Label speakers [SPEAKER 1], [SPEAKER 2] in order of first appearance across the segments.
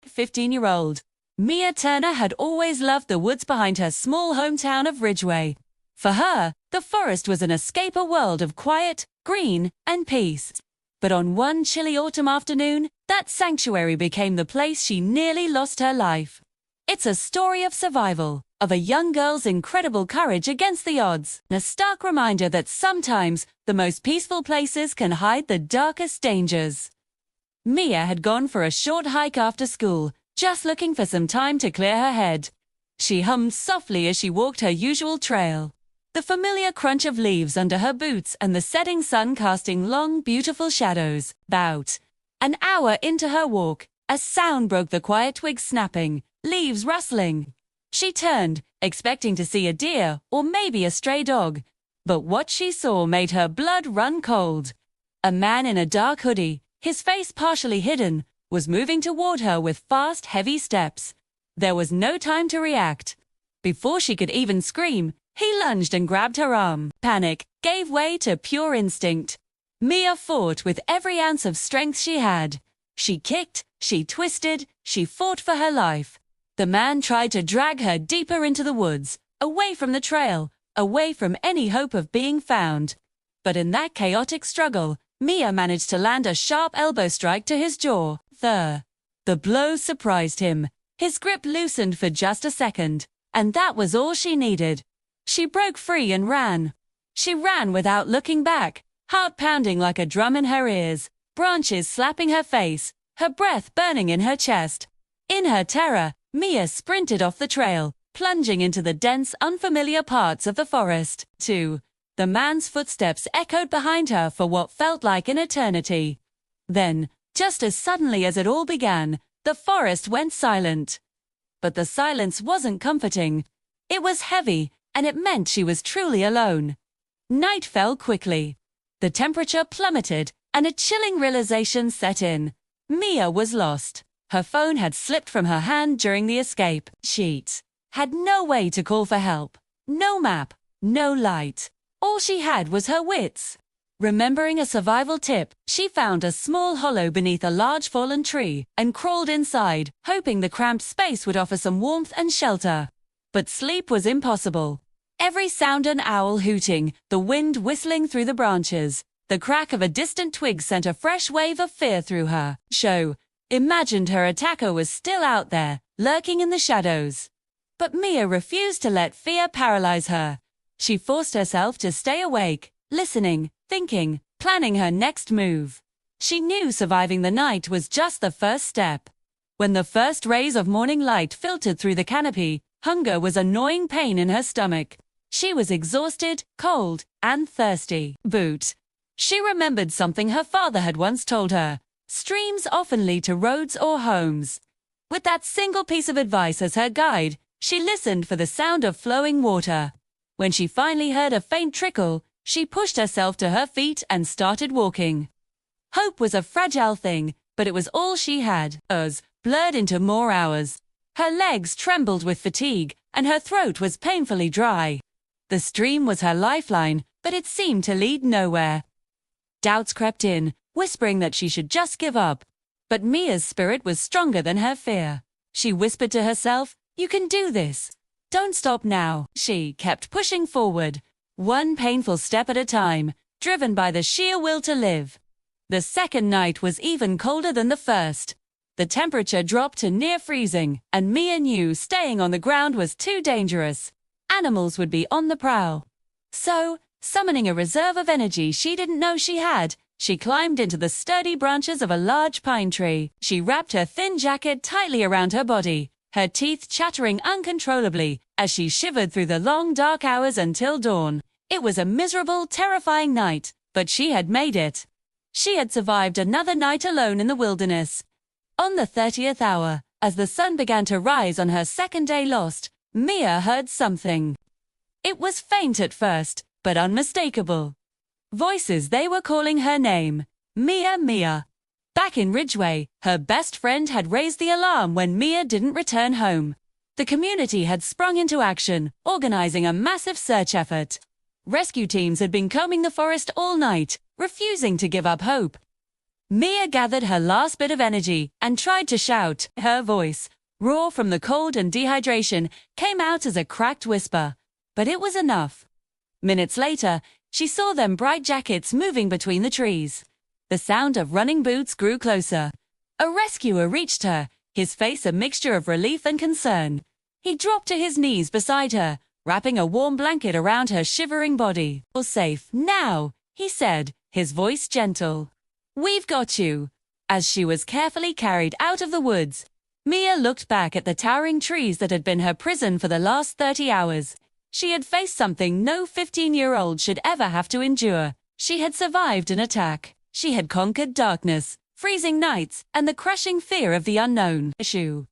[SPEAKER 1] 15-year-old. Mia Turner had always loved the woods behind her small hometown of Ridgeway. For her, the forest was an escape, a world of quiet, green, and peace. But on one chilly autumn afternoon, that sanctuary became the place she nearly lost her life. It's a story of survival, of a young girl's incredible courage against the odds, and a stark reminder that sometimes the most peaceful places can hide the darkest dangers. Mia had gone for a short hike after school, just looking for some time to clear her head. She hummed softly as she walked her usual trail, the familiar crunch of leaves under her boots and the setting sun casting long, beautiful shadows. About an hour into her walk, a sound broke the quiet, twigs snapping, leaves rustling. She turned, expecting to see a deer or maybe a stray dog. But what she saw made her blood run cold. A man in a dark hoodie, his face partially hidden, was moving toward her with fast, heavy steps. There was no time to react. Before she could even scream, he lunged and grabbed her arm. Panic gave way to pure instinct. Mia fought with every ounce of strength she had. She kicked, she twisted, she fought for her life. The man tried to drag her deeper into the woods, away from the trail, away from any hope of being found. But in that chaotic struggle, Mia managed to land a sharp elbow strike to his jaw. The blow surprised him. His grip loosened for just a second, and that was all she needed. She broke free and ran. She ran without looking back, heart pounding like a drum in her ears, branches slapping her face, her breath burning in her chest. In her terror, Mia sprinted off the trail, plunging into the dense, unfamiliar parts of the forest. The man's footsteps echoed behind her for what felt like an eternity. Then, just as suddenly as it all began, the forest went silent. But the silence wasn't comforting. It was heavy, and it meant she was truly alone. Night fell quickly. The temperature plummeted, and a chilling realization set in. Mia was lost. Her phone had slipped from her hand during the escape. She had no way to call for help. No map, no light. All she had was her wits. Remembering a survival tip, she found a small hollow beneath a large fallen tree and crawled inside, hoping the cramped space would offer some warmth and shelter. But sleep was impossible. Every sound, an owl hooting, the wind whistling through the branches, the crack of a distant twig sent a fresh wave of fear through her. She imagined her attacker was still out there, lurking in the shadows. But Mia refused to let fear paralyze her. She forced herself to stay awake, listening, thinking, planning her next move. She knew surviving the night was just the first step. When the first rays of morning light filtered through the canopy, hunger was a gnawing pain in her stomach. She was exhausted, cold, and thirsty. She remembered something her father had once told her. Streams often lead to roads or homes. With that single piece of advice as her guide, she listened for the sound of flowing water. When she finally heard a faint trickle, she pushed herself to her feet and started walking. Hope was a fragile thing, but it was all she had. Blurred into more hours. Her legs trembled with fatigue, and her throat was painfully dry. The stream was her lifeline, but it seemed to lead nowhere. Doubts crept in, whispering that she should just give up. But Mia's spirit was stronger than her fear. She whispered to herself, "You can do this. Don't stop now." She kept pushing forward, one painful step at a time, driven by the sheer will to live. The second night was even colder than the first. The temperature dropped to near freezing, and Mia knew staying on the ground was too dangerous. Animals would be on the prowl. So, summoning a reserve of energy she didn't know she had, she climbed into the sturdy branches of a large pine tree. She wrapped her thin jacket tightly around her body, her teeth chattering uncontrollably as she shivered through the long dark hours until dawn. It was a miserable, terrifying night, but she had made it. She had survived another night alone in the wilderness. On the 30th hour, as the sun began to rise on her second day lost, Mia heard something. It was faint at first, but unmistakable. Voices, they were calling her name. Mia, Mia. Back in Ridgeway, her best friend had raised the alarm when Mia didn't return home. The community had sprung into action, organizing a massive search effort. Rescue teams had been combing the forest all night, refusing to give up hope. Mia gathered her last bit of energy and tried to shout. Her voice, raw from the cold and dehydration, came out as a cracked whisper. But it was enough. Minutes later, she saw them bright jackets moving between the trees. The sound of running boots grew closer. A rescuer reached her, his face a mixture of relief and concern. He dropped to his knees beside her, wrapping a warm blanket around her shivering body. "You're safe now," he said, his voice gentle. "We've got you." As she was carefully carried out of the woods, Mia looked back at the towering trees that had been her prison for the last 30 hours. She had faced something no 15-year-old should ever have to endure. She had survived an attack. She had conquered darkness, freezing nights, and the crushing fear of the unknown. She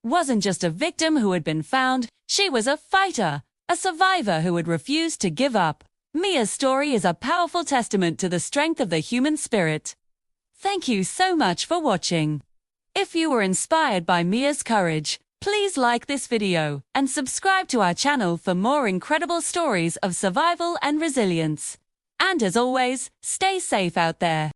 [SPEAKER 1] wasn't just a victim who had been found, she was a fighter, a survivor who had refused to give up. Mia's story is a powerful testament to the strength of the human spirit. Thank you so much for watching. If you were inspired by Mia's courage, please like this video and subscribe to our channel for more incredible stories of survival and resilience. And as always, stay safe out there.